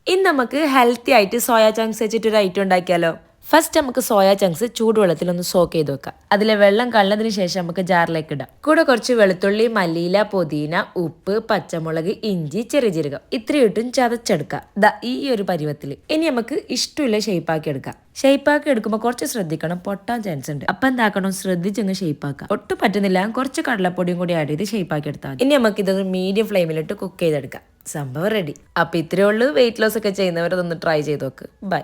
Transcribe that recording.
ഇന്ന് നമുക്ക് ഹെൽത്തി ആയിട്ട് സോയാ ചങ്ക്സ് വെച്ചിട്ട് ഒരു ഐറ്റം ഉണ്ടാക്കിയാലോ. ഫസ്റ്റ് നമുക്ക് സോയാ ചങ്ക്സ് ചൂടുവെള്ളത്തിൽ ഒന്ന് സോക്ക് ചെയ്ത് വെക്കാം. അതിലെ വെള്ളം കളഞ്ഞതിന് ശേഷം നമുക്ക് ജാറിലേക്ക് ഇടാം. കൂടെ കുറച്ച് വെളുത്തുള്ളി, മല്ലിയില, പുതിന, ഉപ്പ്, പച്ചമുളക്, ഇഞ്ചി, ചെറിയ ജീരകം ഇത്രയും ഇട്ടും ചതച്ചെടുക്കാം. ഈ ഒരു പരുവത്തിൽ. ഇനി നമുക്ക് ഇഷ്ടമുള്ള ഷേപ്പാക്കി എടുക്കാം. ഷേപ്പാക്കി എടുക്കുമ്പോൾ കുറച്ച് ശ്രദ്ധിക്കണം, പൊട്ടാൻ ചാൻസ് ഉണ്ട്. അപ്പം എന്താക്കണം, ശ്രദ്ധിച്ചങ്ങ് ഷേപ്പാക്കാം. ഒട്ടും പറ്റുന്നില്ല, കുറച്ച് കടലപ്പൊടിയും കൂടി ആഡ് ചെയ്ത് ഷേപ്പാക്കി എടുത്താൽ. ഇനി നമുക്ക് ഇതൊരു മീഡിയം ഫ്ലെയിമിലിട്ട് കുക്ക് ചെയ്തെടുക്കാം. സംഭവം റെഡി. അപ്പൊ ഇത്രയേ ഉള്ളൂ. വെയിറ്റ് ലോസ് ഒക്കെ ചെയ്യുന്നവർ അതൊന്ന് ട്രൈ ചെയ്ത് നോക്ക്. ബൈ.